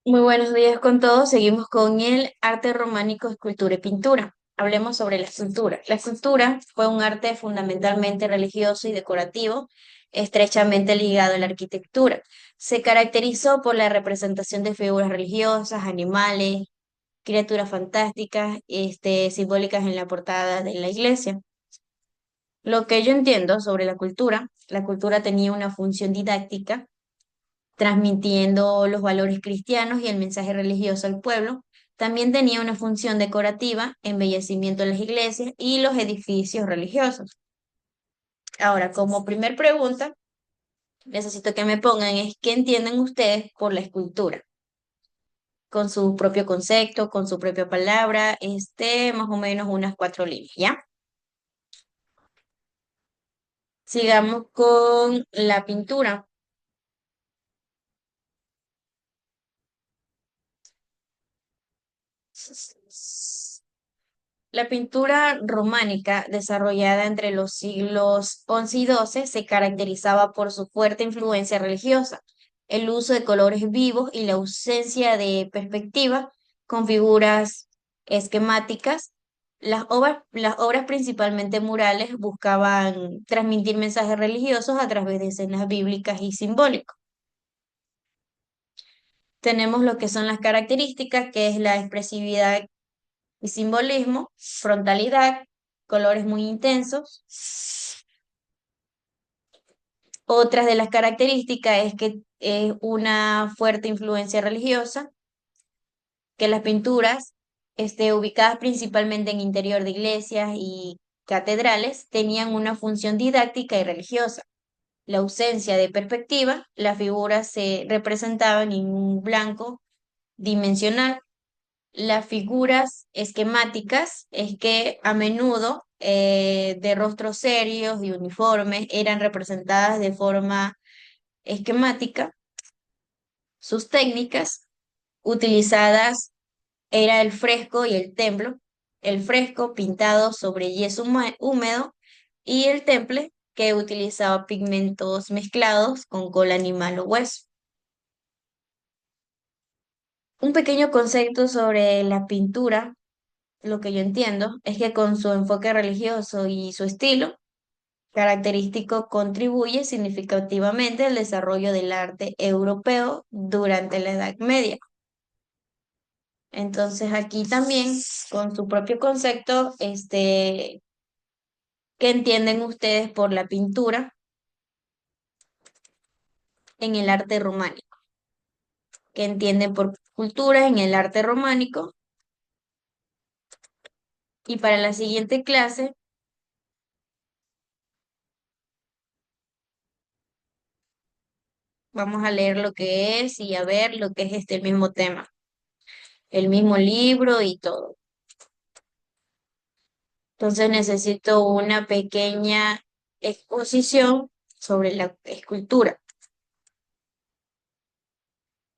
Muy buenos días con todos. Seguimos con el arte románico, escultura y pintura. Hablemos sobre la escultura. La escultura fue un arte fundamentalmente religioso y decorativo, estrechamente ligado a la arquitectura. Se caracterizó por la representación de figuras religiosas, animales, criaturas fantásticas, simbólicas en la portada de la iglesia. Lo que yo entiendo sobre la cultura tenía una función didáctica transmitiendo los valores cristianos y el mensaje religioso al pueblo. También tenía una función decorativa, embellecimiento de las iglesias y los edificios religiosos. Ahora, como primer pregunta, necesito que me pongan es qué entienden ustedes por la escultura, con su propio concepto, con su propia palabra, más o menos unas 4 líneas, ¿ya? Sigamos con la pintura. La pintura románica, desarrollada entre los siglos XI y XII, se caracterizaba por su fuerte influencia religiosa, el uso de colores vivos y la ausencia de perspectiva con figuras esquemáticas. Las obras principalmente murales buscaban transmitir mensajes religiosos a través de escenas bíblicas y simbólicos. Tenemos lo que son las características, que es la expresividad y simbolismo, frontalidad, colores muy intensos. Otras de las características es que es una fuerte influencia religiosa, que las pinturas, ubicadas principalmente en interior de iglesias y catedrales, tenían una función didáctica y religiosa. La ausencia de perspectiva, las figuras se representaban en un blanco dimensional. Las figuras esquemáticas es que a menudo de rostros serios y uniformes eran representadas de forma esquemática. Sus técnicas utilizadas era el fresco y el templo. El fresco pintado sobre yeso húmedo y el temple que utilizaba pigmentos mezclados con cola animal o hueso. Un pequeño concepto sobre la pintura. Lo que yo entiendo es que con su enfoque religioso y su estilo característico contribuye significativamente al desarrollo del arte europeo durante la Edad Media. Entonces aquí también, con su propio concepto, ¿qué entienden ustedes por la pintura en el arte románico? ¿Qué entienden por cultura en el arte románico? Y para la siguiente clase vamos a leer lo que es y a ver lo que es este mismo tema, el mismo libro y todo. Entonces necesito una pequeña exposición sobre la escultura,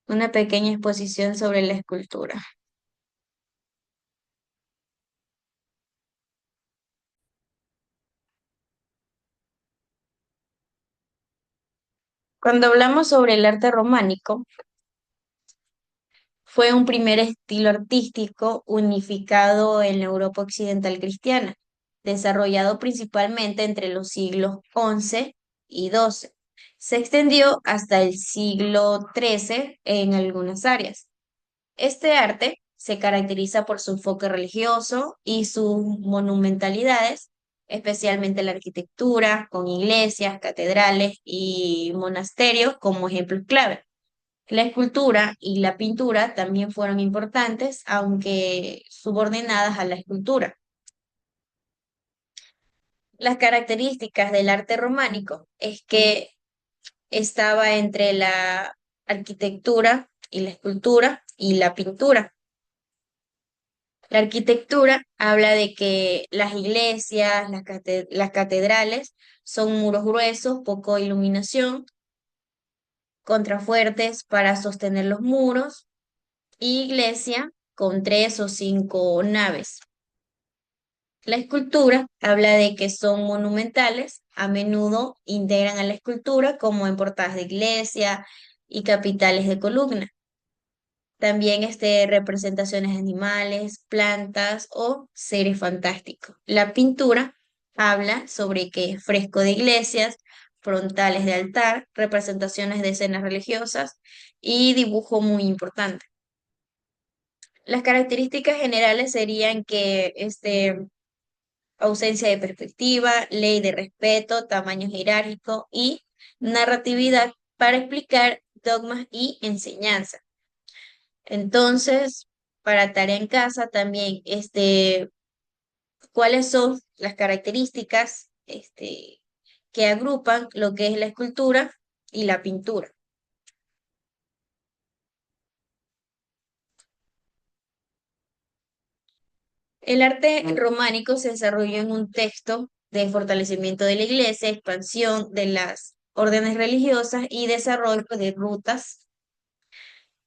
una pequeña exposición sobre la escultura. Cuando hablamos sobre el arte románico, fue un primer estilo artístico unificado en la Europa occidental cristiana, desarrollado principalmente entre los siglos XI y XII. Se extendió hasta el siglo XIII en algunas áreas. Este arte se caracteriza por su enfoque religioso y sus monumentalidades, especialmente la arquitectura, con iglesias, catedrales y monasterios como ejemplos clave. La escultura y la pintura también fueron importantes, aunque subordinadas a la escultura. Las características del arte románico es que estaba entre la arquitectura y la escultura y la pintura. La arquitectura habla de que las iglesias, las catedrales son muros gruesos, poco iluminación, contrafuertes para sostener los muros, y iglesia con 3 o 5 naves. La escultura habla de que son monumentales, a menudo integran a la escultura como en portadas de iglesia y capiteles de columna. También representaciones de animales, plantas o seres fantásticos. La pintura habla sobre que fresco de iglesias, frontales de altar, representaciones de escenas religiosas y dibujo muy importante. Las características generales serían que ausencia de perspectiva, ley de respeto, tamaño jerárquico y narratividad para explicar dogmas y enseñanza. Entonces, para tarea en casa también, ¿cuáles son las características, que agrupan lo que es la escultura y la pintura? El arte románico se desarrolló en un texto de fortalecimiento de la iglesia, expansión de las órdenes religiosas y desarrollo de rutas.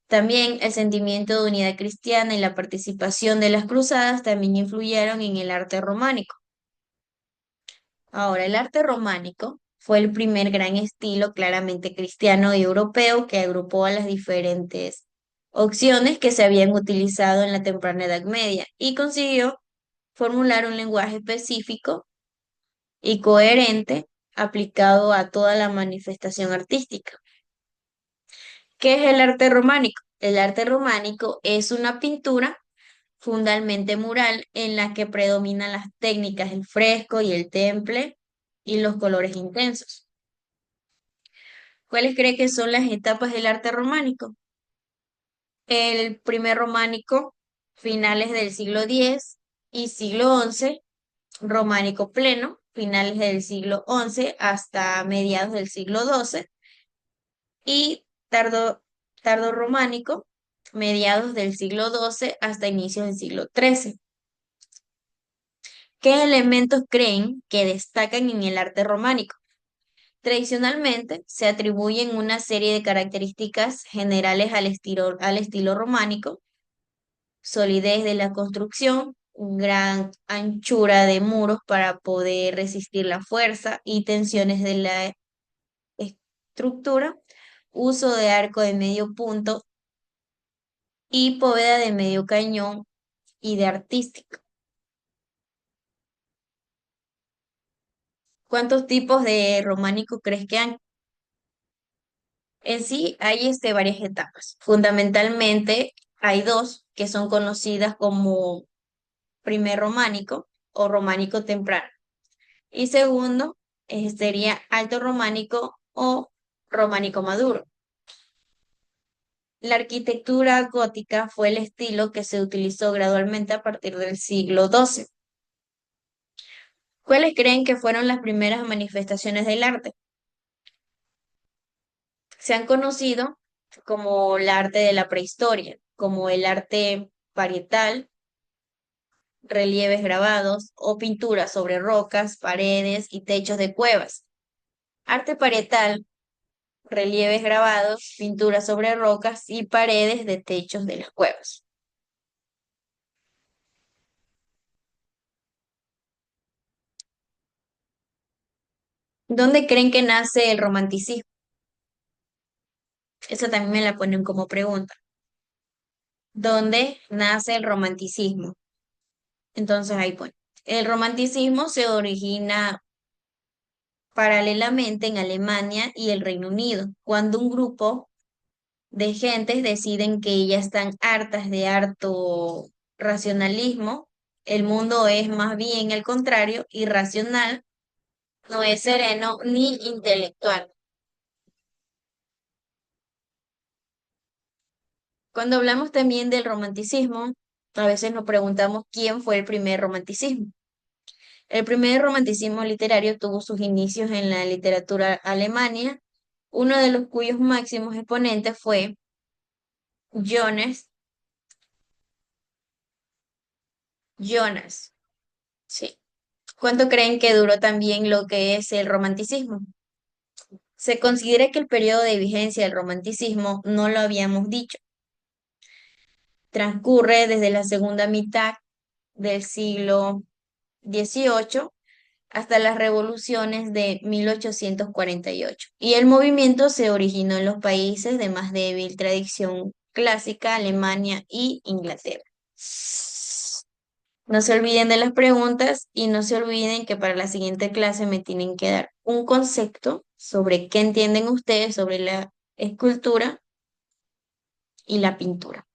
También el sentimiento de unidad cristiana y la participación de las cruzadas también influyeron en el arte románico. Ahora, el arte románico fue el primer gran estilo claramente cristiano y europeo que agrupó a las diferentes opciones que se habían utilizado en la temprana Edad Media y consiguió formular un lenguaje específico y coherente aplicado a toda la manifestación artística. ¿Qué es el arte románico? El arte románico es una pintura fundamentalmente mural en la que predominan las técnicas del fresco y el temple y los colores intensos. ¿Cuáles cree que son las etapas del arte románico? El primer románico, finales del siglo X y siglo XI, románico pleno, finales del siglo XI hasta mediados del siglo XII, y tardo románico, mediados del siglo XII hasta inicios del siglo XIII. ¿Qué elementos creen que destacan en el arte románico? Tradicionalmente se atribuyen una serie de características generales al estilo románico: solidez de la construcción, gran anchura de muros para poder resistir la fuerza y tensiones de la estructura, uso de arco de medio punto y bóveda de medio cañón y de artística. ¿Cuántos tipos de románico crees que hay? En sí hay varias etapas. Fundamentalmente hay dos que son conocidas como primer románico o románico temprano. Y segundo, sería alto románico o románico maduro. La arquitectura gótica fue el estilo que se utilizó gradualmente a partir del siglo XII. ¿Cuáles creen que fueron las primeras manifestaciones del arte? Se han conocido como el arte de la prehistoria, como el arte parietal, relieves grabados o pinturas sobre rocas, paredes y techos de cuevas. Arte parietal, relieves grabados, pinturas sobre rocas y paredes de techos de las cuevas. ¿Dónde creen que nace el romanticismo? Esa también me la ponen como pregunta. ¿Dónde nace el romanticismo? Entonces ahí pone. El romanticismo se origina paralelamente en Alemania y el Reino Unido, cuando un grupo de gentes deciden que ya están hartas de harto racionalismo. El mundo es más bien el contrario, irracional, no es sereno ni intelectual. Cuando hablamos también del romanticismo, a veces nos preguntamos quién fue el primer romanticismo. El primer romanticismo literario tuvo sus inicios en la literatura alemana, uno de los cuyos máximos exponentes fue Jonas. Jonas, sí. ¿Cuánto creen que duró también lo que es el romanticismo? Se considera que el periodo de vigencia del romanticismo, no lo habíamos dicho, transcurre desde la segunda mitad del siglo XVIII hasta las revoluciones de 1848. Y el movimiento se originó en los países de más débil tradición clásica, Alemania y Inglaterra. No se olviden de las preguntas y no se olviden que para la siguiente clase me tienen que dar un concepto sobre qué entienden ustedes sobre la escultura y la pintura.